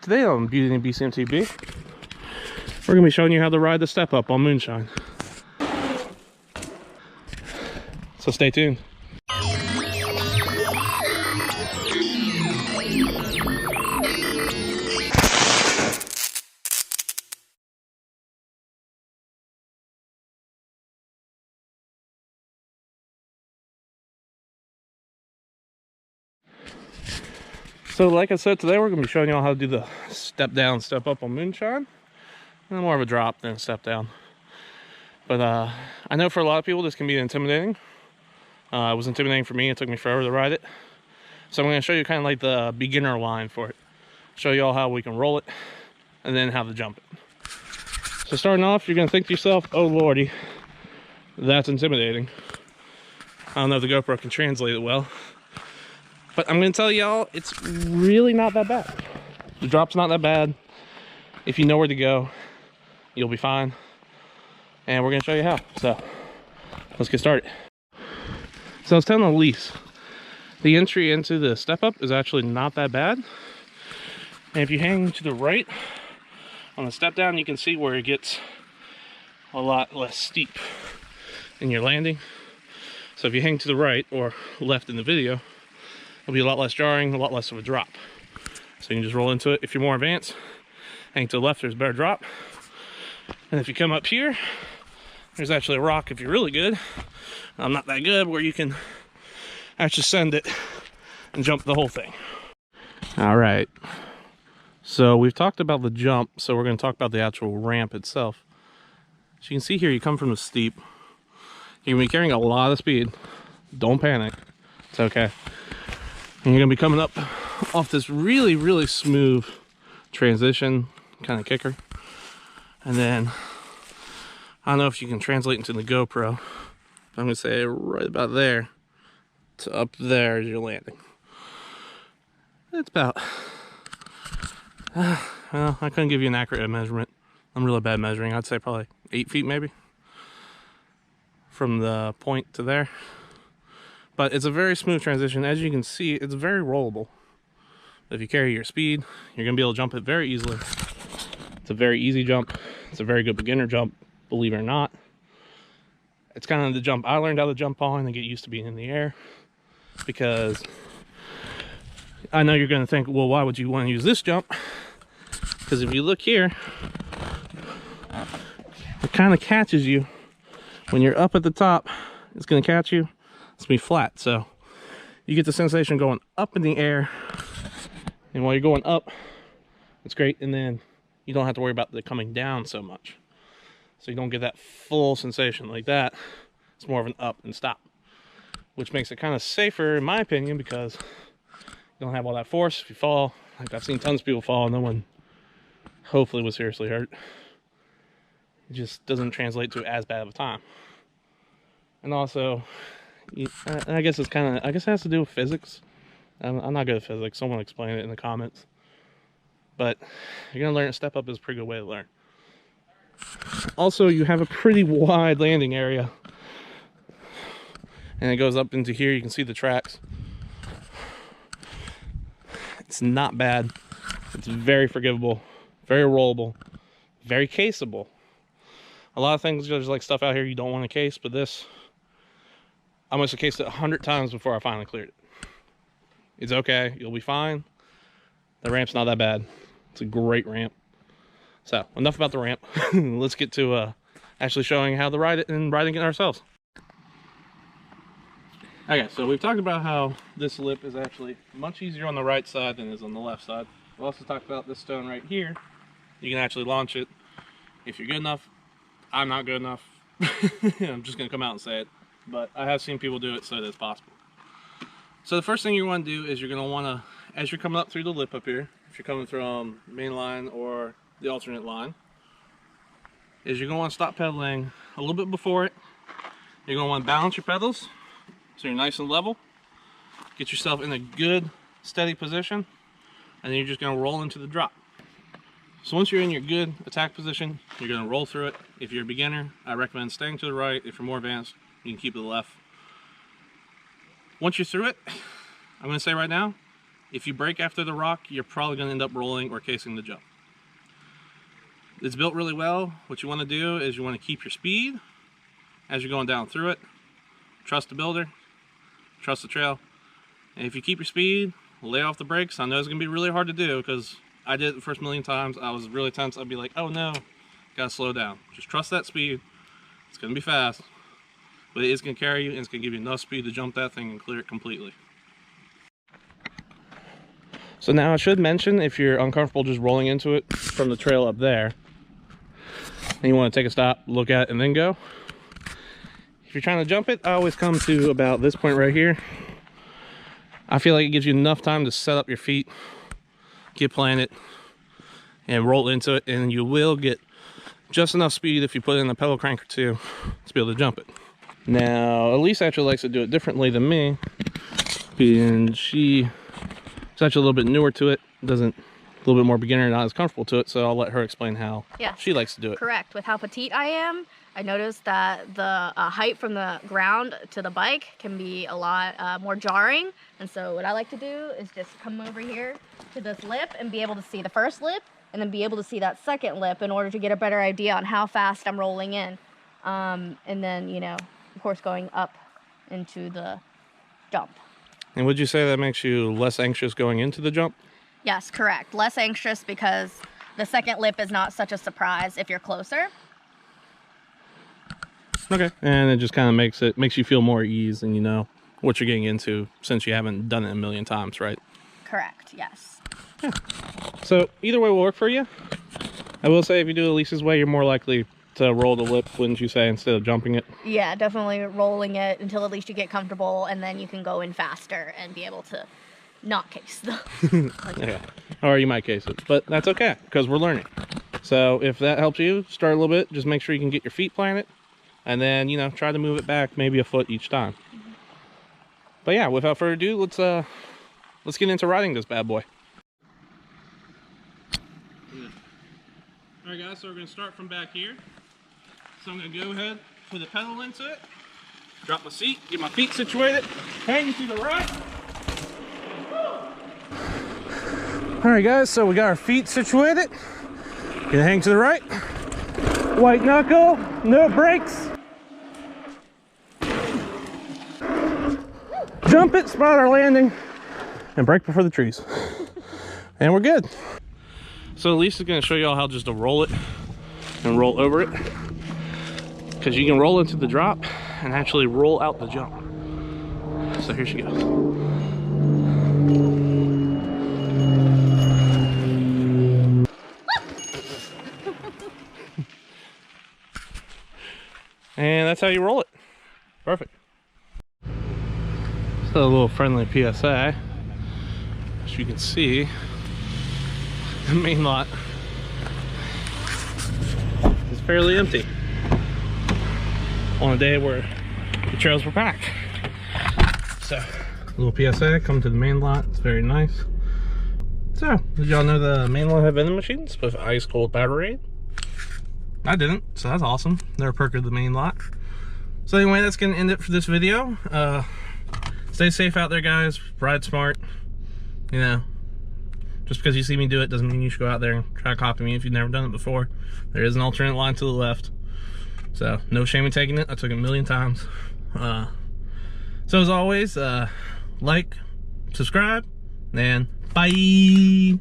Today on Beauty and Beast MTB, we're going to be showing you how to ride the step up on Moonshine. So stay tuned. So like I said, today we're going to be showing you all how to do the step down, step up on Moonshine. And more of a drop than a step down. But I know for a lot of people this can be intimidating. It was intimidating for me. It took me forever to ride it. So I'm going to show you kind of like the beginner line for it. Show you all how we can roll it and then how to jump it. So starting off, you're going to think to yourself, oh lordy, that's intimidating. I don't know if the GoPro can translate it well. But I'm going to tell y'all, it's really not that bad. The drop's not that bad. If you know where to go, you'll be fine. And we're going to show you how. So, let's get started. So I was telling Elise, the entry into the step up is actually not that bad. And if you hang to the right on the step down, you can see where it gets a lot less steep in your landing. So if you hang to the right or left in the video, it'll be a lot less jarring, a lot less of a drop. So you can just roll into it. If you're more advanced, hang to the left, there's a better drop. And if you come up here, there's actually a rock if you're really good. I'm not that good, where you can actually send it and jump the whole thing. All right. So we've talked about the jump, so we're going to talk about the actual ramp itself. As you can see here, you come from the steep. You're going to be carrying a lot of speed. Don't panic. It's okay. And you're going to be coming up off this really, really smooth transition kind of kicker. And then, I don't know if you can translate into the GoPro, but I'm going to say right about there to up there is your landing. It's about, well, I couldn't give you an accurate measurement. I'm really bad measuring. I'd say probably 8 feet maybe from the point to there. But it's a very smooth transition. As you can see, it's very rollable. If you carry your speed, you're going to be able to jump it very easily. It's a very easy jump. It's a very good beginner jump, believe it or not. It's kind of the jump I learned how to jump on and get used to being in the air. Because I know you're going to think, well, why would you want to use this jump? Because if you look here, it kind of catches you. When you're up at the top, it's going to catch you. It's going to be flat. So you get the sensation going up in the air. And while you're going up, it's great. And then you don't have to worry about the coming down so much. So you don't get that full sensation like that. It's more of an up and stop, which makes it kind of safer in my opinion, because you don't have all that force. If you fall, like I've seen tons of people fall, no one hopefully was seriously hurt. It just doesn't translate to as bad of a time. And also, I guess it's kind of, I guess it has to do with physics. I'm not good at physics. Someone explain it in the comments. But you're going to learn a step up is a pretty good way to learn. Also, you have a pretty wide landing area. And it goes up into here. You can see the tracks. It's not bad. It's very forgivable. Very rollable. Very caseable. A lot of things, there's like stuff out here you don't want to case, but this, I must have cased it 100 times before I finally cleared it. It's okay. You'll be fine. The ramp's not that bad. It's a great ramp. So, enough about the ramp. Let's get to actually showing how to ride it and riding it ourselves. Okay, so we've talked about how this lip is actually much easier on the right side than it is on the left side. We also talked about this stone right here. You can actually launch it if you're good enough. I'm not good enough. I'm just going to come out and say it. But I have seen people do it, so it's possible. So the first thing you want to do is you're going to want to, as you're coming up through the lip up here, if you're coming from main line or the alternate line, is you're going to want to stop pedaling a little bit before it. You're going to want to balance your pedals so you're nice and level. Get yourself in a good, steady position, and then you're just going to roll into the drop. So once you're in your good attack position, you're going to roll through it. If you're a beginner, I recommend staying to the right. If you're more advanced, you can keep to the left. Once you're through it, I'm going to say right now, If you brake after the rock, you're probably going to end up rolling or casing the jump. It's built really well. What you want to do is you want to keep your speed as you're going down through it. Trust the builder, trust the trail. And if you keep your speed, lay off the brakes. I know it's going to be really hard to do because I did it the first million times. I was really tense. I'd be like, oh no, gotta slow down. Just trust that speed. It's going to be fast, but it is going to carry you and it's going to give you enough speed to jump that thing and clear it completely. So now I should mention, if you're uncomfortable just rolling into it from the trail up there, and you want to take a stop, look at it, and then go. If you're trying to jump it, I always come to about this point right here. I feel like it gives you enough time to set up your feet, get planted, and roll into it, and you will get just enough speed if you put in a pedal crank or two to be able to jump it. Now, Elise actually likes to do it differently than me, and she's actually a little bit newer to it, a little bit more beginner, not as comfortable to it, so I'll let her explain how she likes to do it. Correct. With how petite I am, I noticed that the height from the ground to the bike can be a lot more jarring, and so what I like to do is just come over here to this lip and be able to see the first lip and then be able to see that second lip in order to get a better idea on how fast I'm rolling in, and then, you know, of course, going up into the jump. And would you say that makes you less anxious going into the jump? Yes, correct. Less anxious because the second lip is not such a surprise if you're closer. Okay. And it just kind of makes you feel more at ease and you know what you're getting into since you haven't done it a million times, right? Correct, yes. Yeah. So either way will work for you. I will say if you do Elise's way, you're more likely to roll the lip, wouldn't you say, instead of jumping it? Yeah, definitely rolling it until at least you get comfortable, and then you can go in faster and be able to not case the yeah. Or you might case it, but that's okay because we're learning. So if that helps you start a little bit, just make sure you can get your feet planted, and then, you know, try to move it back maybe a foot each time. But yeah, without further ado, let's get into riding this bad boy. All right, guys, so we're going to start from back here. So I'm going to go ahead, put a pedal into it, drop my seat, get my feet situated, hang to the right. All right, guys, so we got our feet situated. Gonna hang to the right. White knuckle, no brakes. Jump it, spot our landing, and brake before the trees. And we're good. So Elise is gonna show you all how just to roll it and roll over it, because you can roll into the drop and actually roll out the jump. So here she goes. And that's how you roll it. Perfect. So a little friendly PSA. As you can see, the main lot is fairly empty on a day where the trails were packed. So, a little PSA, come to the main lot. It's very nice. So, did y'all know the main lot have vending machines with ice cold Powerade? I didn't, so that's awesome. They're a perk of the main lot. So anyway, that's gonna end it for this video. Stay safe out there, guys. Ride smart. You know, just because you see me do it doesn't mean you should go out there and try to copy me if you've never done it before. There is an alternate line to the left. So no shame in taking it. I took it a million times. So as always, like, subscribe, and bye.